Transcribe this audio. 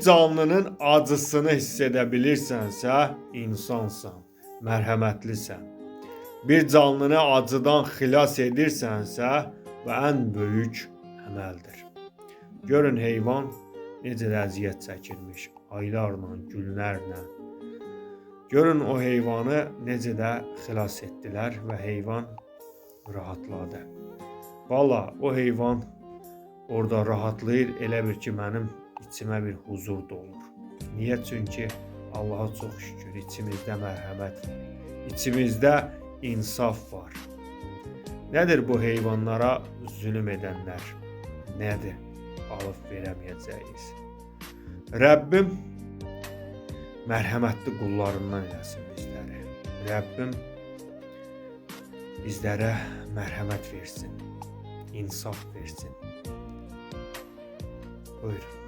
canlının acısını hiss edə bilirsənsə, insansan, mərhəmətlisən. Bir canlını acıdan xilas edirsənsə, bu ən böyük əməldir. Görün heyvan necə də əziyyət çəkirmiş, aylarla, günlərlə. Görün o heyvanı necə də xilas etdilər və heyvan rahatladı. Valla o heyvan orada rahatlayır, elə bir ki, mənim içimə bir huzur dolur. Niyə? Çünki Allaha çox şükür, içimizdə mərhəmət var, içimizdə insaf var. Nədir bu heyvanlara zülm edənlər? Nədir? Alıb verəməyəcəyiniz. Rəbbim mərhəmətli qullarından eləsin bizləri. Rəbbim bizlərə mərhəmət versin, insaf versin. Buyurun.